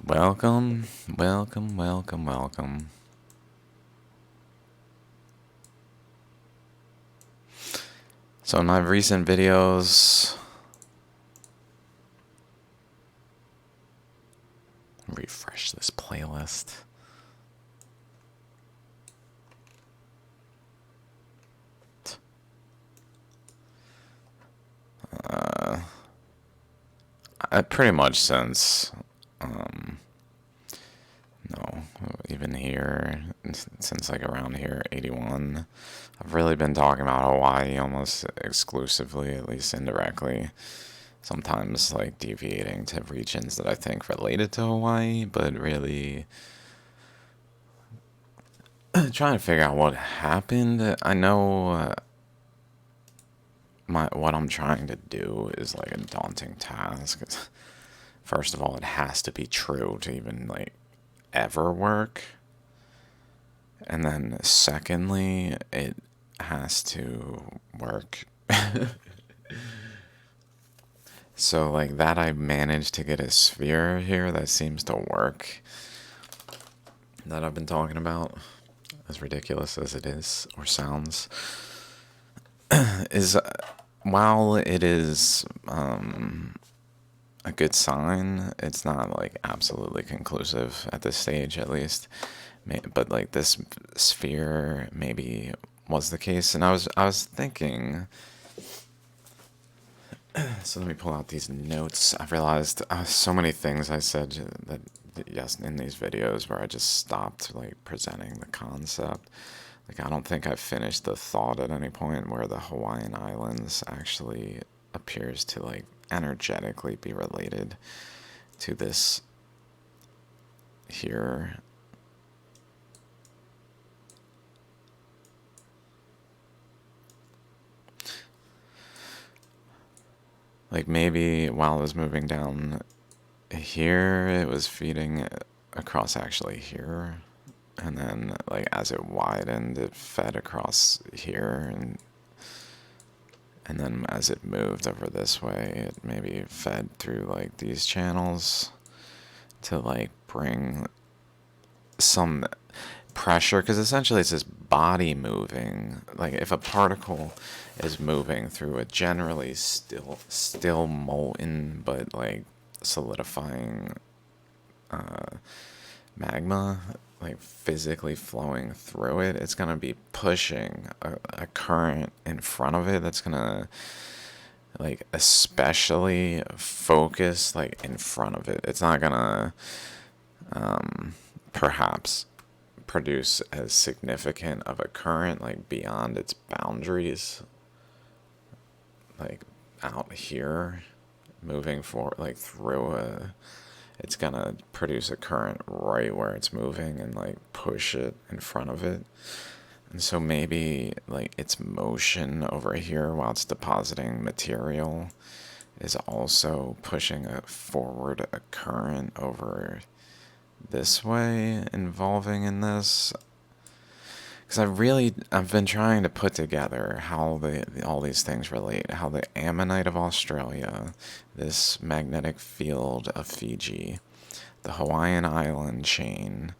Welcome, welcome, welcome, welcome. So in my recent videos, refresh this playlist. Pretty much since, no, even here, since like around here, 81, I've really been talking about Hawaii almost exclusively, at least indirectly. Sometimes like deviating to regions that I think related to Hawaii, but really trying to figure out what happened. I know what I'm trying to do is like a daunting task. First of all, it has to be true to even like ever work. And then secondly, it has to work. So like that I managed to get a sphere here that seems to work that I've been talking about, as ridiculous as it is or sounds, is while it is a good sign, it's not like absolutely conclusive at this stage, at least. But like this sphere maybe was the case, and I was thinking. So let me pull out these notes. I realized so many things I said that yes in these videos where I just stopped like presenting the concept. Like I don't think I've finished the thought at any point where the Hawaiian Islands actually appears to like energetically be related to this here. Like maybe while it was moving down here, it was feeding across actually here. And then like as it widened, it fed across here, and then as it moved over this way, it maybe fed through like these channels to like bring some pressure, because essentially it's this body moving. Like if a particle is moving through a generally still molten but like solidifying magma, like physically flowing through it, it's gonna be pushing a current in front of it that's gonna like especially focus like in front of it. It's not gonna perhaps produce as significant of a current like beyond its boundaries, like out here, moving forward like through a, it's gonna produce a current right where it's moving and like push it in front of it. And so maybe like its motion over here while it's depositing material is also pushing forward a current over this way, involving in this. Because I've been trying to put together how all these things relate. How the ammonite of Australia, this magnetic field of Fiji, the Hawaiian island chain,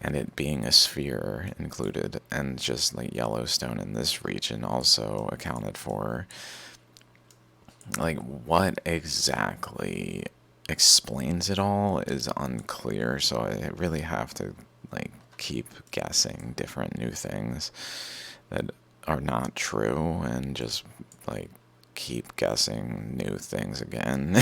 and it being a sphere included, and just like Yellowstone in this region also accounted for. Like, what exactly explains it all is unclear, so I really have to like keep guessing different new things that are not true and just like keep guessing new things again.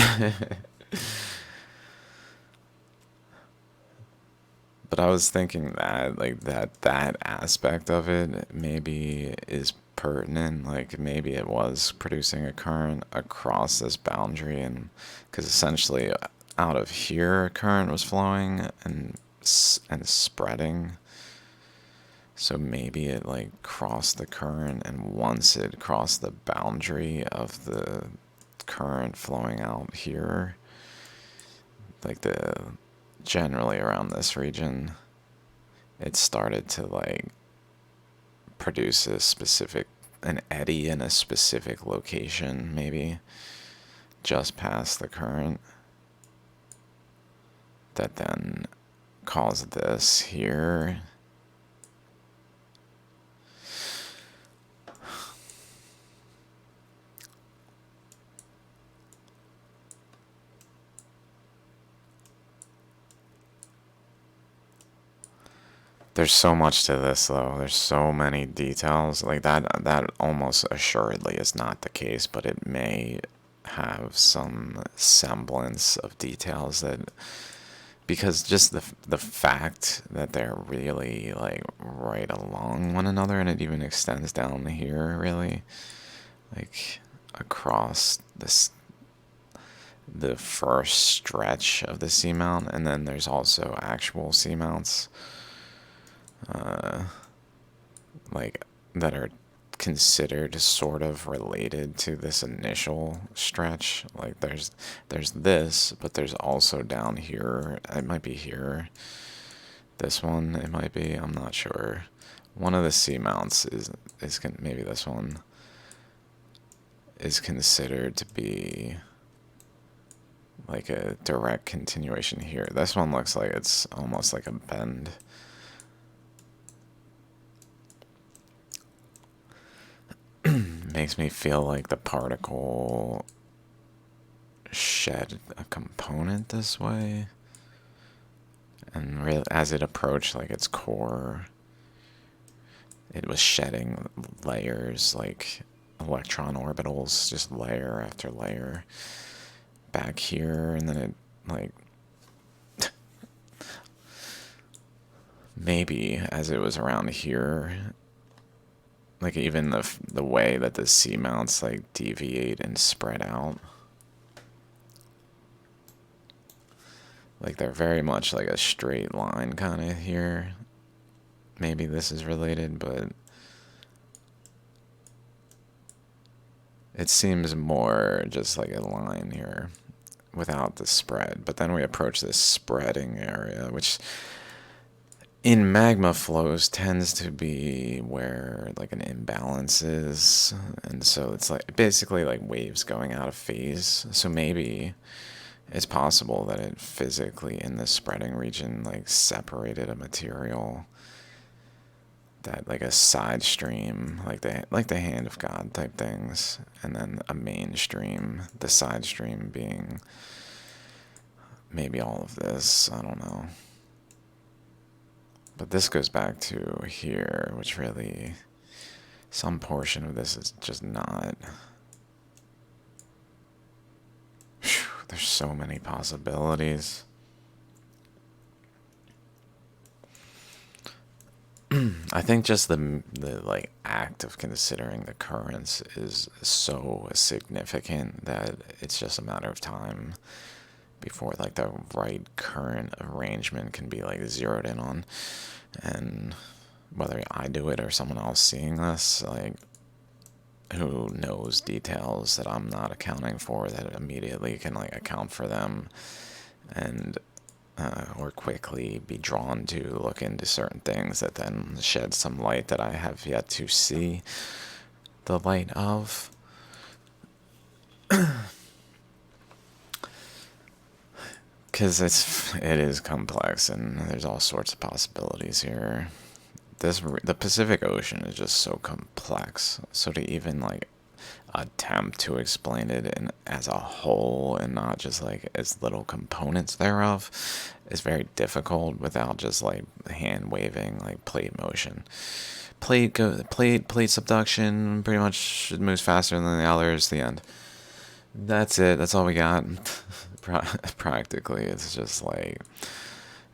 But I was thinking that like that aspect of it maybe is pertinent. Like maybe it was producing a current across this boundary, and because essentially out of here a current was flowing and spreading. So maybe it like crossed the current, and once it crossed the boundary of the current flowing out here, like the generally around this region, it started to like produce an eddy in a specific location, maybe just past the current. that then cause this here. There's so much to this, though. There's so many details. Like that almost assuredly is not the case, but it may have some semblance of details that, because just the fact that they're really like right along one another, and it even extends down here, really, like across the first stretch of the seamount, and then there's also actual seamounts. Like that are considered sort of related to this initial stretch. Like there's this, but there's also down here. It might be here. This one, it might be. I'm not sure. One of the seamounts is maybe this one is considered to be like a direct continuation here. This one looks like it's almost like a bend. Makes me feel like the particle shed a component this way, and as it approached like its core, it was shedding layers, like electron orbitals, just layer after layer back here, and then it like maybe as it was around here, like even the way that the seamounts like deviate and spread out, like they're very much like a straight line kind of here. Maybe this is related, but it seems more just like a line here without the spread. But then we approach this spreading area, which in magma flows tends to be where like an imbalance is, and so it's like basically like waves going out of phase. So maybe it's possible that it physically in the spreading region like separated a material that like a side stream, like the hand of God type things, and then a mainstream, the side stream being maybe all of this. I don't know. But this goes back to here, which really, some portion of this is just not. Whew, there's so many possibilities. I think just the like act of considering the currents is so significant that it's just a matter of time before like the right current arrangement can be like zeroed in on. And whether I do it or someone else seeing this, like who knows details that I'm not accounting for that immediately can like account for them, and or quickly be drawn to look into certain things that then shed some light that I have yet to see the light of. Because it is complex, and there's all sorts of possibilities here. The Pacific Ocean is just so complex. So to even like attempt to explain it as a whole and not just like as little components thereof is very difficult without just like hand waving, like plate motion. Plate subduction pretty much moves faster than the others. The end. That's it. That's all we got. Practically, it's just like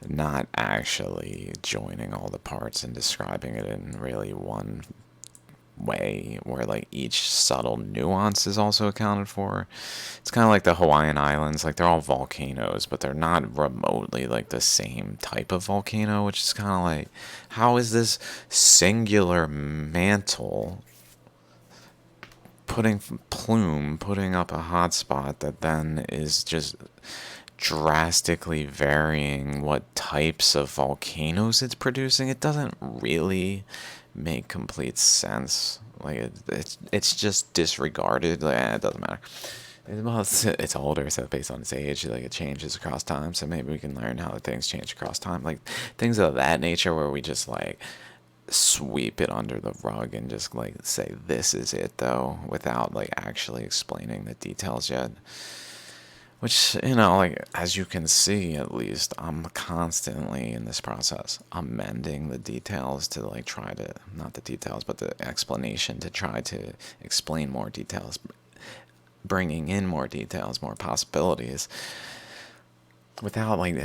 not actually joining all the parts and describing it in really one way where like each subtle nuance is also accounted for. It's kind of like the Hawaiian Islands, like they're all volcanoes, but they're not remotely like the same type of volcano, which is kind of like, how is this singular mantle putting up a hotspot that then is just drastically varying what types of volcanoes it's producing? It doesn't really make complete sense. Like it's just disregarded. Like, it doesn't matter. Well, it's older, so based on its age, like it changes across time. So maybe we can learn how things change across time, like things of that nature, where we just like sweep it under the rug and just like say this is it though, without like actually explaining the details yet. Which, like, as you can see, at least, I'm constantly in this process, amending the details to, like, try to, not the details, but the explanation to try to explain more details, bringing in more details, more possibilities, without, like,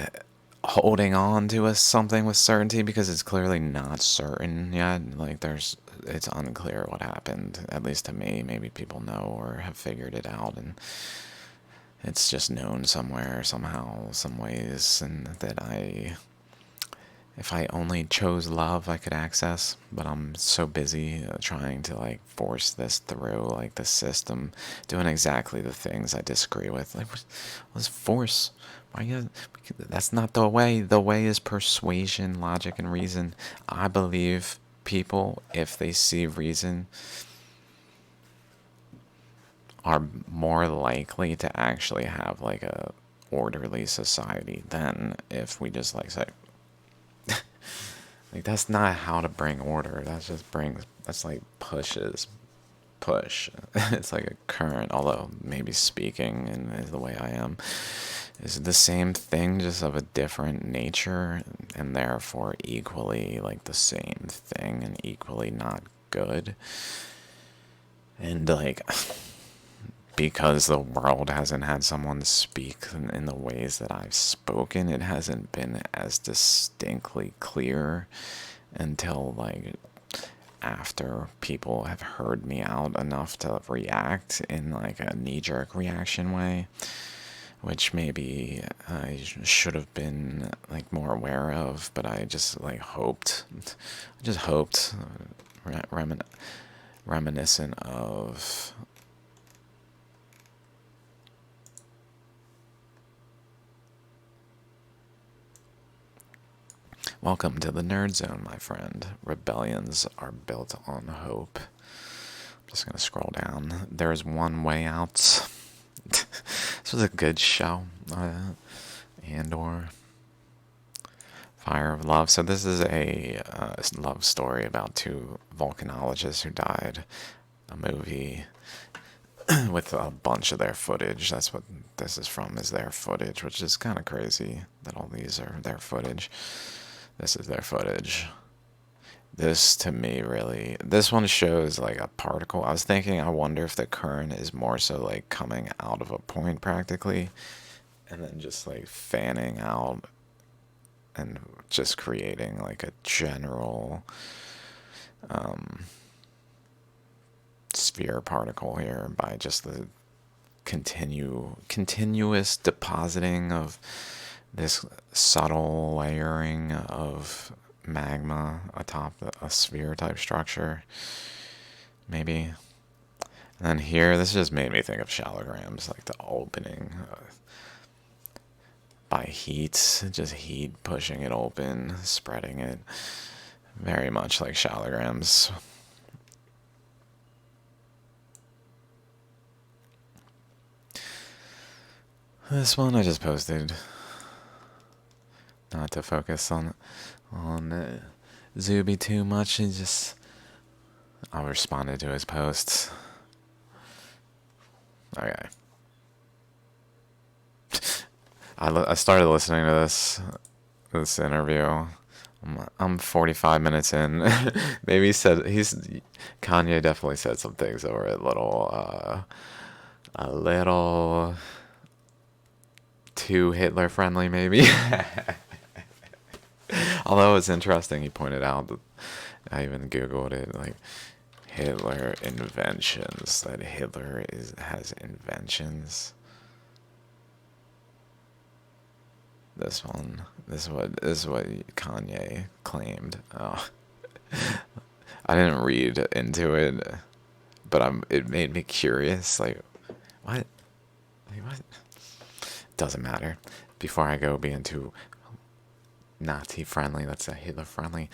holding on to something with certainty, because it's clearly not certain yet. Like, it's unclear what happened, at least to me. Maybe people know or have figured it out, and it's just known somewhere, somehow, some ways, and that if I only chose love, I could access. But I'm so busy trying to like force this through, like the system, doing exactly the things I disagree with. Like, what's force? Why you? That's not the way. The way is persuasion, logic, and reason. I believe people, if they see reason, are more likely to actually have like a orderly society than if we just like say like that's not how to bring order. That's like push. It's like a current, although maybe speaking in the way I am is the same thing, just of a different nature, and therefore equally like the same thing and equally not good. And like because the world hasn't had someone speak in the ways that I've spoken, it hasn't been as distinctly clear until like after people have heard me out enough to react in like a knee-jerk reaction way, which maybe I should have been like more aware of, but I just like hoped, reminiscent of welcome to the Nerd Zone, my friend. Rebellions are built on hope. I'm just gonna scroll down. There's one way out. This was a good show. Andor. Fire of Love. So this is a love story about two volcanologists who died. A movie with a bunch of their footage. That's what this is from, is their footage, which is kind of crazy that all these are their footage. This is their footage. This, to me, really, this one shows like a particle. I was thinking, I wonder if the current is more so like coming out of a point practically, and then just like fanning out and just creating like a general sphere particle here by just the continuous depositing of this subtle layering of magma atop a sphere type structure, maybe. And then here, this just made me think of shallograms, like the opening by heat, just heat pushing it open, spreading it, very much like shallograms. This one I just posted, not to focus on Zuby too much. I responded to his posts. Okay. I started listening to this interview. I'm 45 minutes in. Maybe Kanye definitely said some things that were a little too Hitler friendly, maybe. Although it's interesting, he pointed out that I even Googled it, like Hitler inventions. That Hitler has inventions. This is what Kanye claimed. Oh, I didn't read into it, but it made me curious. Like, what? Like, what? Doesn't matter. Before I go being too Nazi friendly, let's say Hitler friendly.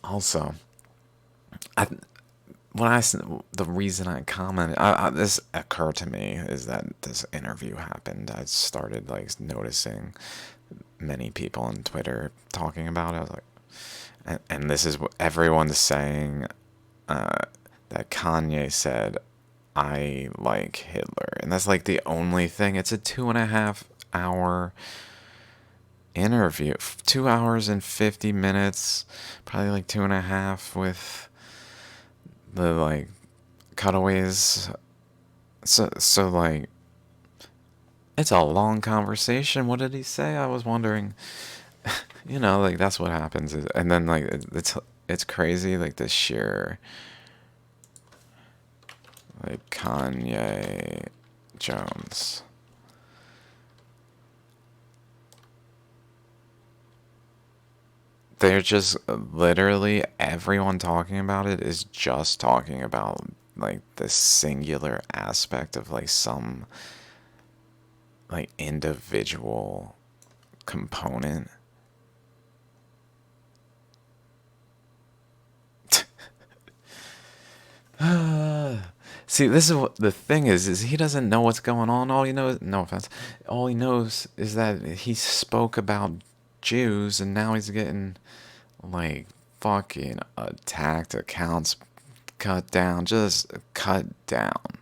Also, the reason I commented, this occurred to me is that this interview happened. I started like noticing many people on Twitter talking about it. I was like, and this is what everyone's saying, that Kanye said, "I like Hitler," and that's like the only thing. It's a 2.5 hour interview, 2 hours and 50 minutes, probably like 2.5 with the like cutaways. So like it's a long conversation. What did he say? I was wondering. Like that's what happens. And then like it's crazy. Like the sheer like Kanye Jones. They're just literally everyone talking about it is just talking about like the singular aspect of like some like individual component. See, this is what the thing is he doesn't know what's going on. All he knows, no offense, all he knows is that he spoke about Jews and now he's getting like fucking attacked, accounts cut down, just cut down.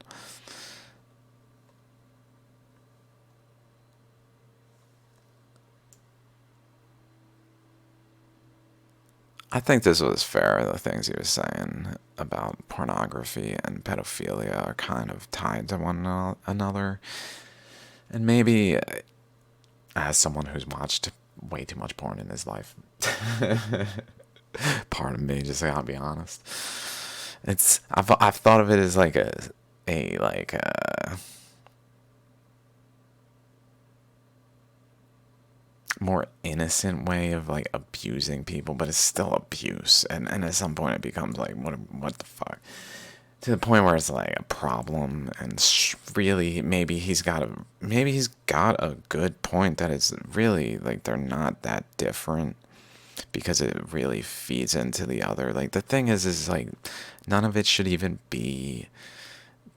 I think this was fair. The things he was saying about pornography and pedophilia are kind of tied to one another. And maybe, as someone who's watched way too much porn in his life, pardon me, just gotta be honest. I've thought of it as like a like more innocent way of like abusing people, but it's still abuse. And at some point it becomes like what the fuck, to the point where it's like a problem. And really maybe he's got a good point that it's really like they're not that different, because it really feeds into the other. Like the thing is like none of it should even be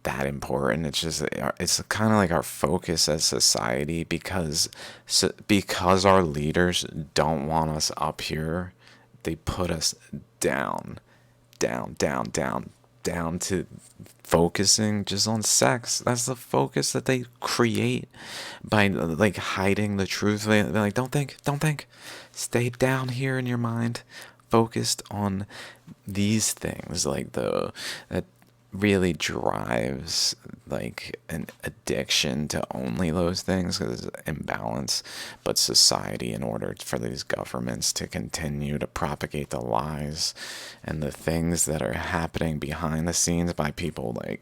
that important. It's just it's kind of like our focus as society, because our leaders don't want us up here. They put us down, down, down, down, down to focusing just on sex. That's the focus that they create by like hiding the truth. They're like, don't think, stay down here in your mind, focused on these things, like the that really drives like an addiction to only those things, because it's imbalance. But society, in order for these governments to continue to propagate the lies and the things that are happening behind the scenes by people like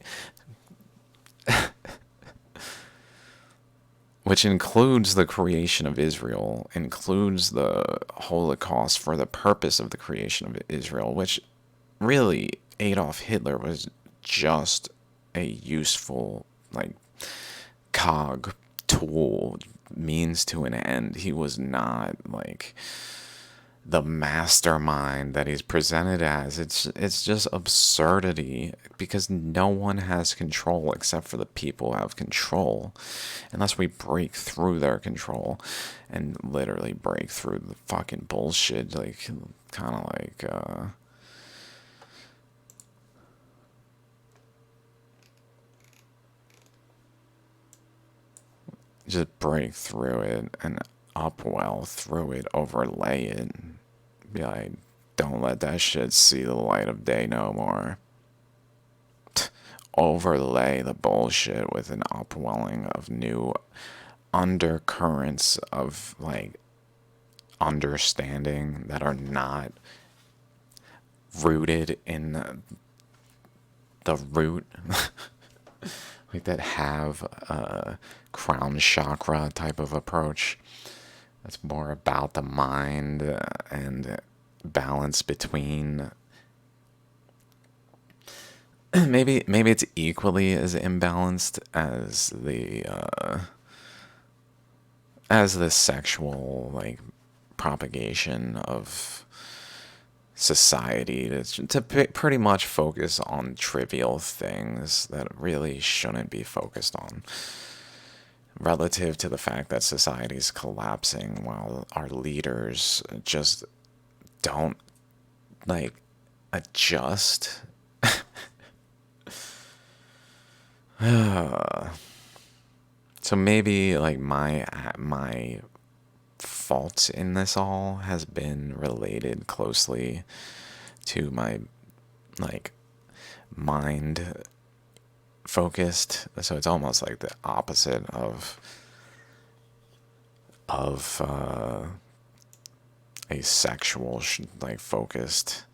which includes the creation of Israel, includes the Holocaust for the purpose of the creation of Israel, which really Adolf Hitler was just a useful like cog, tool, means to an end. He was not like the mastermind that he's presented as. It's just absurdity, because no one has control except for the people who have control. Unless we break through their control and literally break through the fucking bullshit, like kind of like just break through it and upwell through it, overlay it, be like, don't let that shit see the light of day no more. Overlay the bullshit with an upwelling of new undercurrents of like understanding that are not rooted in the root, like that have a crown chakra type of approach. That's more about the mind and balance between. Maybe it's equally as imbalanced as the sexual like propagation of society to pretty much focus on trivial things that really shouldn't be focused on, relative to the fact that society is collapsing while our leaders just don't like adjust. So maybe like my fault in this all has been related closely to my like mind focused. So it's almost like the opposite of asexual like focused,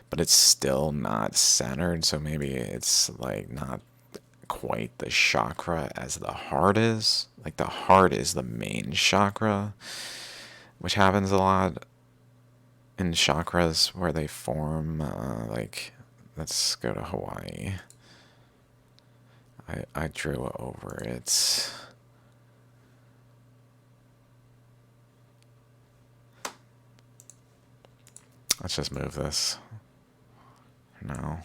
but it's still not centered. So maybe it's like not quite the chakra as the heart is. Like the heart is the main chakra, which happens a lot in chakras where they form. Like, let's go to Hawaii. I drew over it. Let's just move this. No.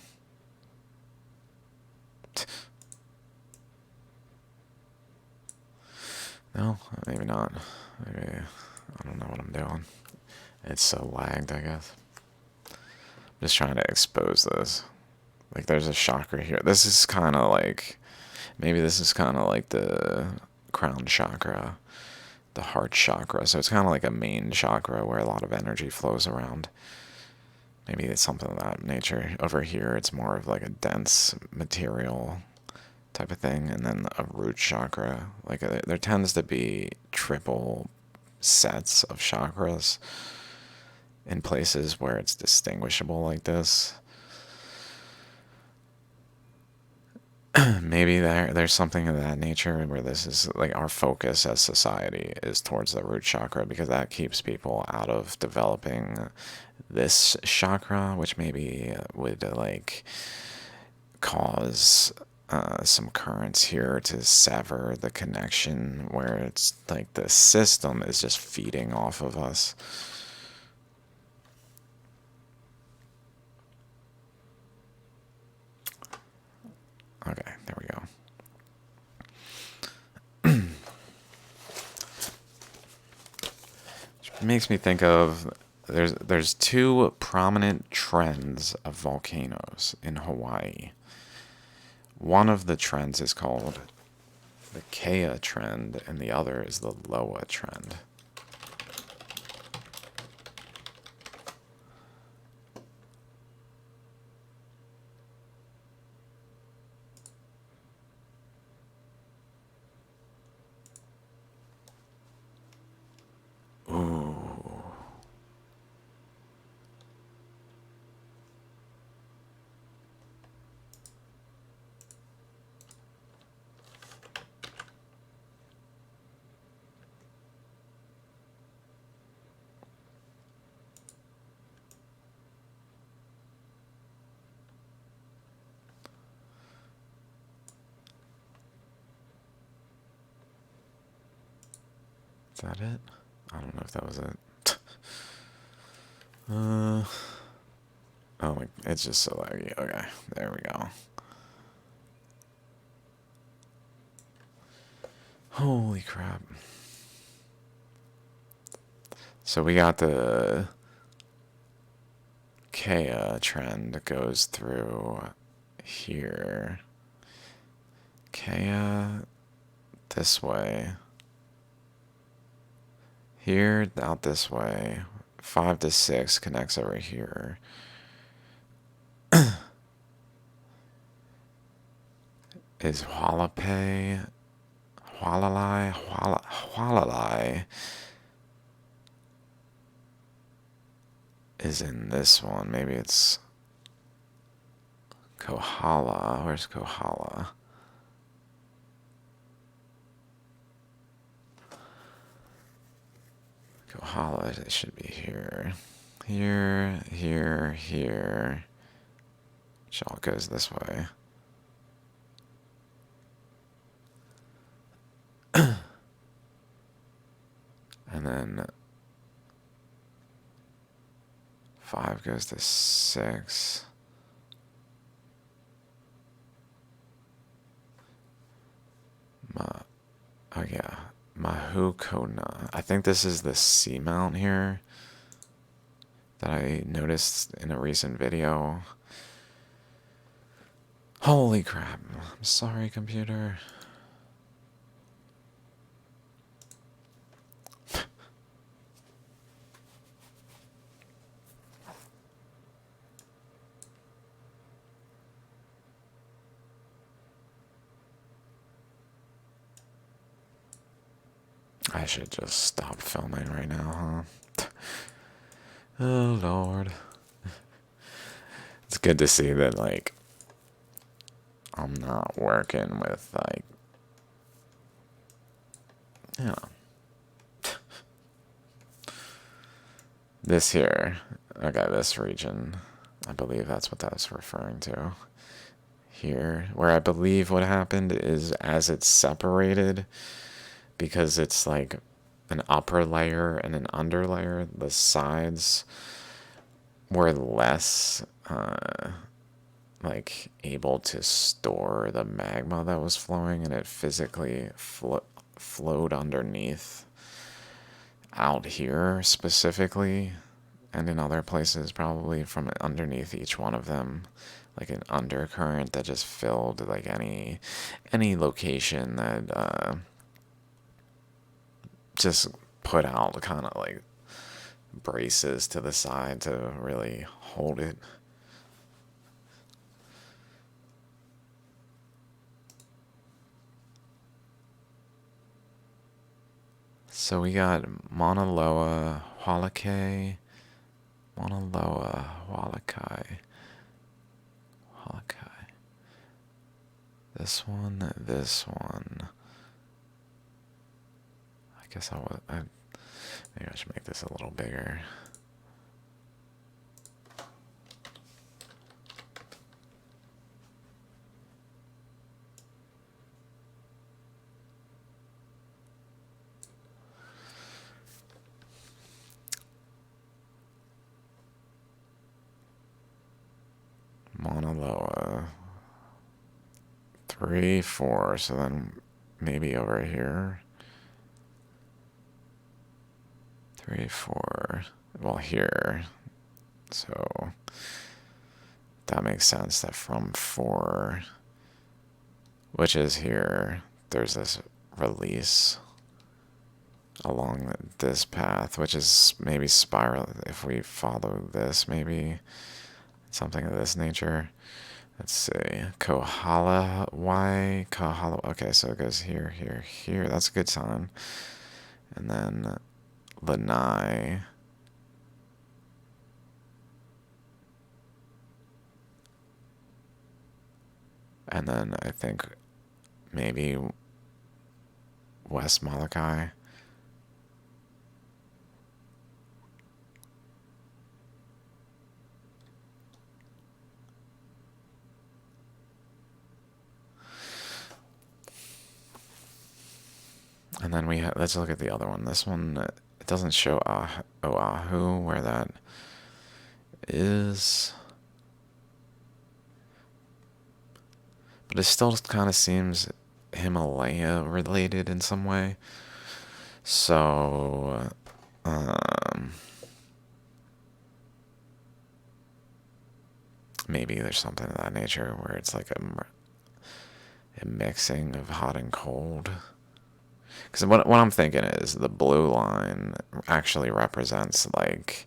No, maybe not. Maybe I don't know what I'm doing. It's so lagged, I guess. I'm just trying to expose this. Like, there's a chakra here. This is kind of like, maybe this is kind of like the crown chakra, the heart chakra. So it's kind of like a main chakra where a lot of energy flows around. Maybe it's something of that nature. Over here, it's more of like a dense material type of thing. And then a root chakra. Like, there tends to be triple sets of chakras in places where it's distinguishable like this. Maybe there's something of that nature where this is like our focus as society is towards the root chakra, because that keeps people out of developing this chakra, which maybe would like cause some currents here to sever the connection, where it's like the system is just feeding off of us. Okay, there we go. Which makes me think of there's two prominent trends of volcanoes in Hawaii. One of the trends is called the Kea trend, and the other is the Loa trend. Ooh. Is that it? I don't know if that was it. Oh my, it's just so laggy. Okay, there we go. Holy crap. So we got the Kea trend that goes through here. Kea this way. Here, out this way. 5 to 6 connects over here. Is Hualapai, Hualalai is in this one. Maybe it's Kohala. Where's Kohala? Kohala, it should be here. Here, here, here. Which all goes this way. And then 5 goes to 6. Oh yeah, Mahukona. I think this is the seamount here that I noticed in a recent video. Holy crap. I'm sorry, computer. I should just stop filming right now, huh? Oh, Lord. It's good to see that, like, I'm not working with, like, you know, this here. Okay, this region. I believe that's what that's referring to. Here, where I believe what happened is as it's separated, because it's like an upper layer and an under layer, the sides were less like able to store the magma that was flowing, and it physically flowed underneath out here specifically, and in other places probably from underneath each one of them, like an undercurrent that just filled like any location that just put out kind of like braces to the side to really hold it. So we got Mauna Loa, Hualakai, Mauna Loa, Hualakai, Hualakai. This one. I guess maybe I should make this a little bigger. Mauna Loa. 3, 4, so then maybe over here. 3, 4, well here. So that makes sense that from 4, which is here, there's this release along this path, which is maybe spiral. If we follow this, maybe something of this nature. Let's see, Kohala, okay, so it goes here, here, here. That's a good sign. And then Lanai. And then I think maybe West Molokai. And then let's look at the other one. This one, it doesn't show Oahu, where that is. But it still kind of seems Himalaya related in some way. So, maybe there's something of that nature where it's like a mixing of hot and cold. Because what I'm thinking is the blue line actually represents like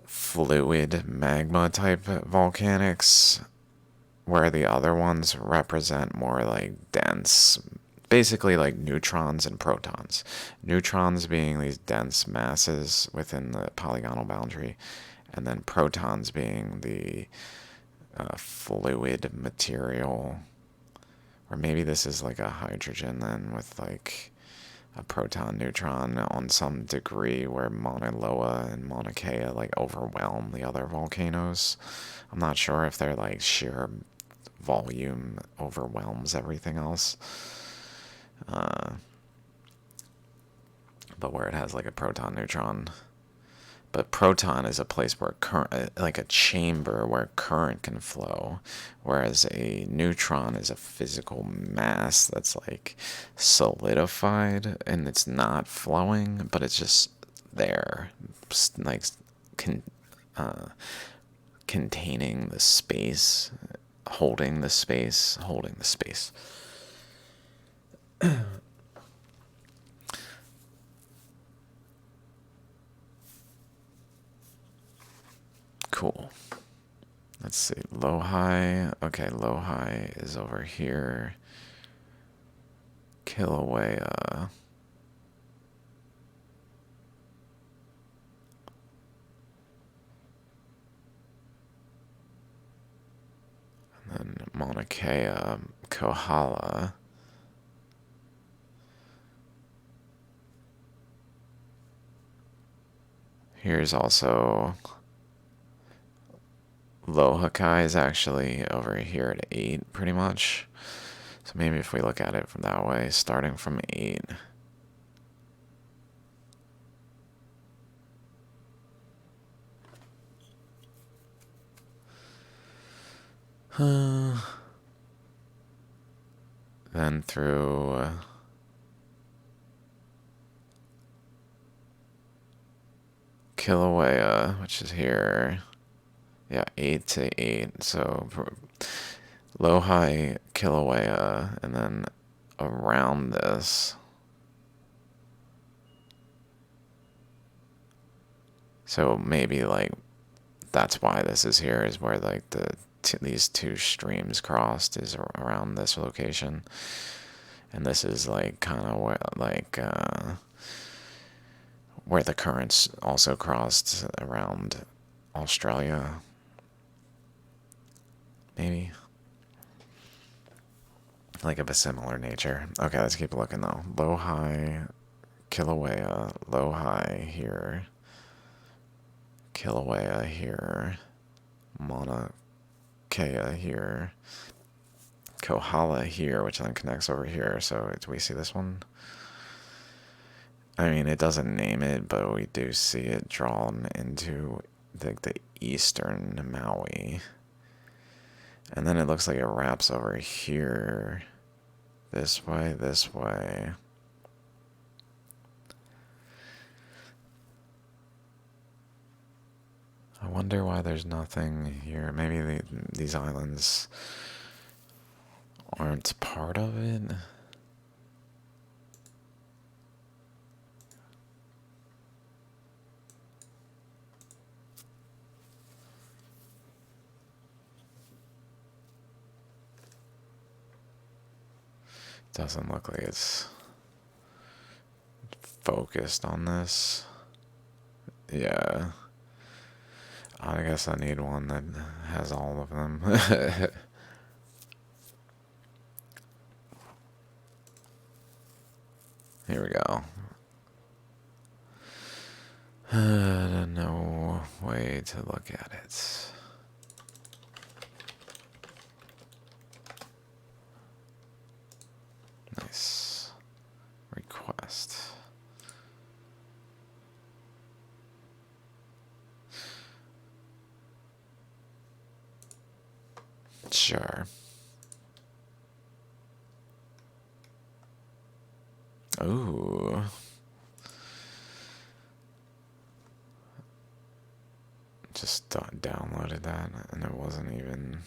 fluid magma type volcanics, where the other ones represent more like dense, basically like neutrons and protons. Neutrons being these dense masses within the polygonal boundary, and then protons being the fluid material. Or maybe this is like a hydrogen then with like a proton neutron on some degree, where Mauna Loa and Mauna Kea like overwhelm the other volcanoes. I'm not sure if their like sheer volume overwhelms everything else. But where it has like a proton neutron But proton is a place where current, like a chamber where current can flow, whereas a neutron is a physical mass that's like solidified and it's not flowing, but it's just there, like con, uh, containing the space, holding the space, holding the space. Cool. Let's see. Low high. Okay, low high is over here. Kilauea. And then Mauna Kea, Kohala. Here's also Lohakai is actually over here at 8, pretty much. So maybe if we look at it from that way, starting from 8. Then through Kilauea, which is here. Yeah, 8 to 8. So low, high, Kilauea, and then around this. So maybe like that's why this is here, is where like these two streams crossed, is around this location. And this is like kind of where the currents also crossed around Australia. Maybe. Like of a similar nature. Okay, let's keep looking though. Low, high, Kilauea, low, high here. Kilauea here. Mauna Kea here. Kohala here, which then connects over here. So do we see this one? I mean, it doesn't name it, but we do see it drawn into the eastern Maui. And then it looks like it wraps over here. This way, this way. I wonder why there's nothing here. Maybe these islands aren't part of it. Doesn't look like it's focused on this. Yeah. I guess I need one that has all of them. Here we go. No way to look at it. Nice. Request. Sure. Ooh. Just downloaded that and it wasn't even.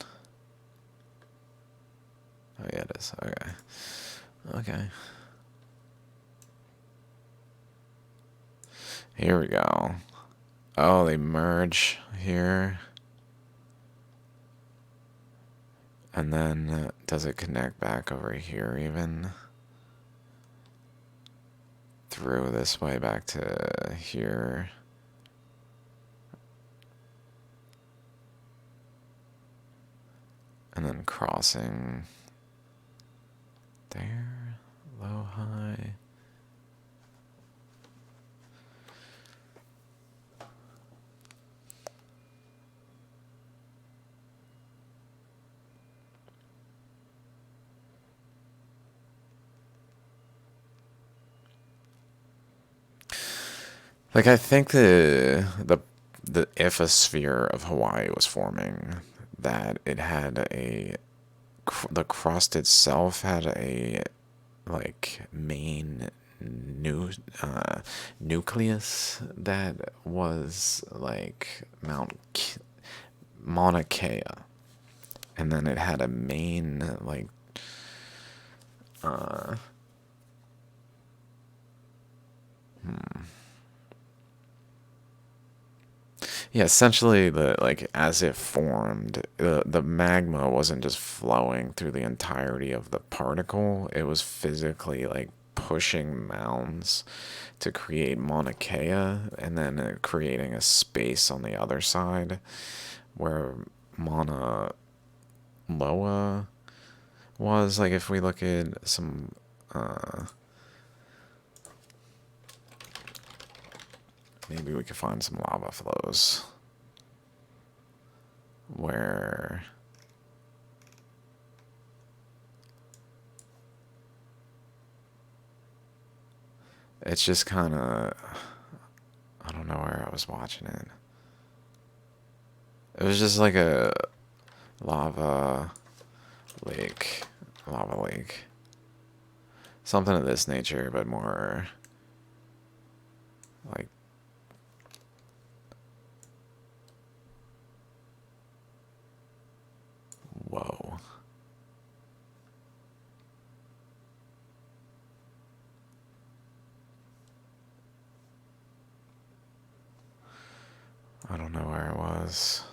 Oh yeah, it is. Okay. Okay. Here we go. Oh, they merge here. And then does it connect back over here even? Through this way back to here. And then crossing there, low, high. Like I think the iphosphere of Hawaii was forming, that it had the crust itself had a like main new nucleus that was like Mauna Kea, and then it had a main like yeah, essentially the like as it formed, the magma wasn't just flowing through the entirety of the particle. It was physically like pushing mounds to create Mauna Kea, and then creating a space on the other side where Mauna Loa was. Like if we look at some maybe we could find some lava flows where it's just kind of, I don't know where I was watching it. It was just like a lava lake, lava lake, something of this nature, but more like, whoa. I don't know where it was.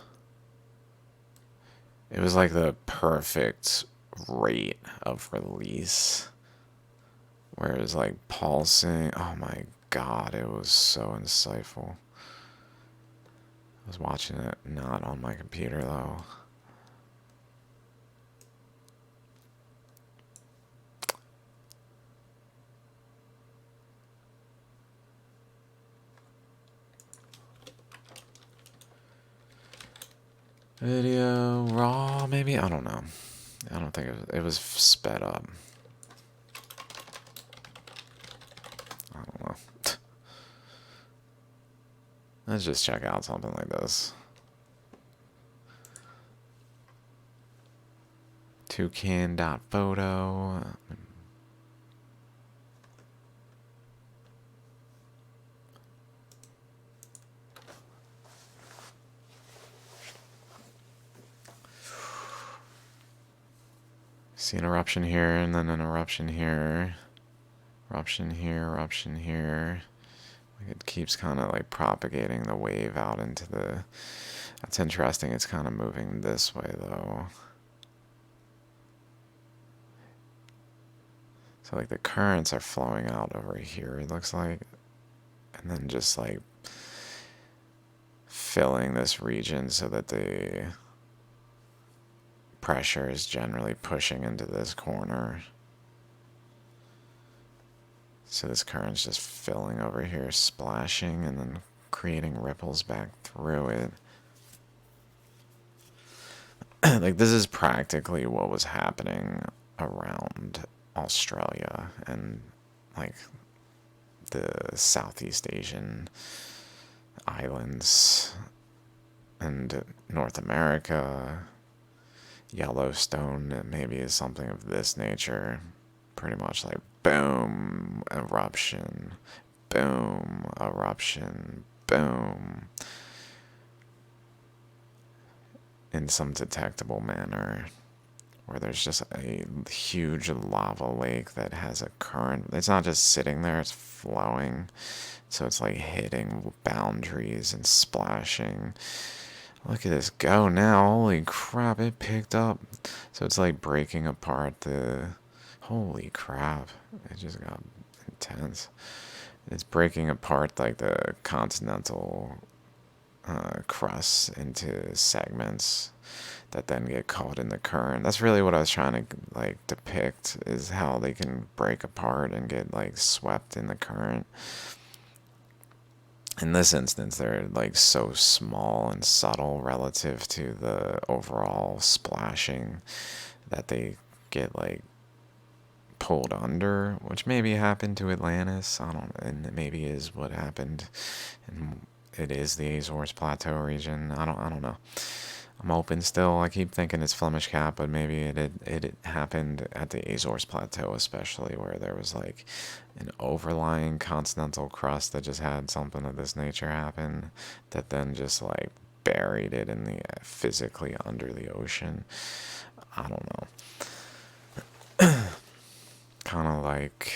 It was like the perfect rate of release, where it was like pulsing. Oh my god, it was so insightful. I was watching it not on my computer though. Video raw, maybe? I don't know. I don't think it was sped up. I don't know. Let's just check out something like this. Toucan.photo. See an eruption here, and then an eruption here. Eruption here, eruption here. It keeps kind of like propagating the wave out into the... That's interesting. It's kind of moving this way, though. So, like, the currents are flowing out over here, it looks like. And then just, like, filling this region so that the pressure is generally pushing into this corner. So this current's just filling over here, splashing, and then creating ripples back through it. Like, this is practically what was happening around Australia and, like, the Southeast Asian islands and North America. Yellowstone maybe is something of this nature. Pretty much like boom, eruption, boom, eruption, boom, in some detectable manner, where there's just a huge lava lake that has a current. It's not just sitting there, it's flowing. So it's like hitting boundaries and splashing. Look at this go now. Holy crap, it picked up. So it's like breaking apart the... Holy crap. It just got intense. It's breaking apart like the continental crust into segments that then get caught in the current. That's really what I was trying to like depict, is how they can break apart and get like swept in the current. In this instance, they're like so small and subtle relative to the overall splashing that they get like pulled under, which maybe happened to Atlantis. I don't, and it maybe is what happened, and it is the Azores Plateau region. I don't know. I'm open still. I keep thinking it's Flemish Cap, but maybe it happened at the Azores Plateau, especially where there was like an overlying continental crust that just had something of this nature happen, that then just like buried it in the physically under the ocean. I don't know. Kind of like,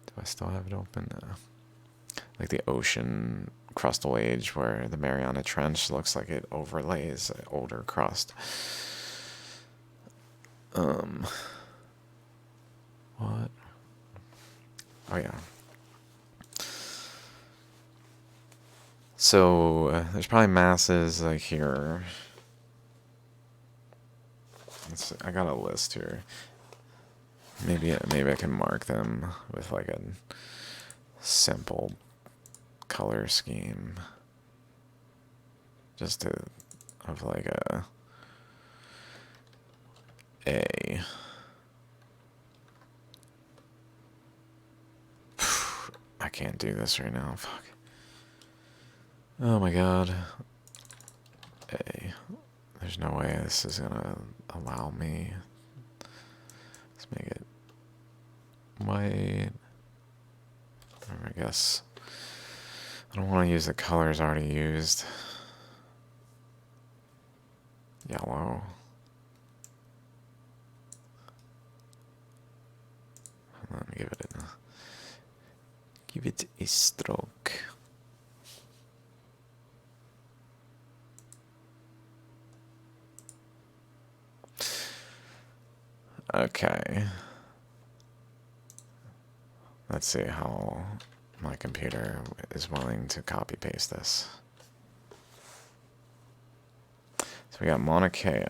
do I still have it open? Like the ocean crustal age, where the Mariana Trench looks like it overlays older crust. What? Oh yeah. So there's probably masses like here. I got a list here. Maybe I can mark them with like a simple color scheme, just to of like a. I can't do this right now. Fuck. Oh my god. A. There's no way this is gonna allow me. Let's make it white. Or I guess I don't want to use the colors already used. Yellow. Let me give it a stroke. Okay. Let's see how my computer is willing to copy paste this. So we got Mauna Kea,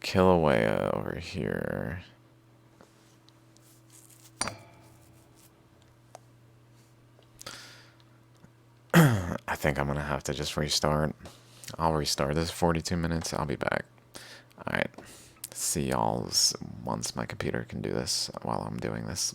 Kilauea over here. I think I'm gonna have to just restart. I'll restart this 42 minutes. I'll be back. Alright. See y'all once my computer can do this while I'm doing this.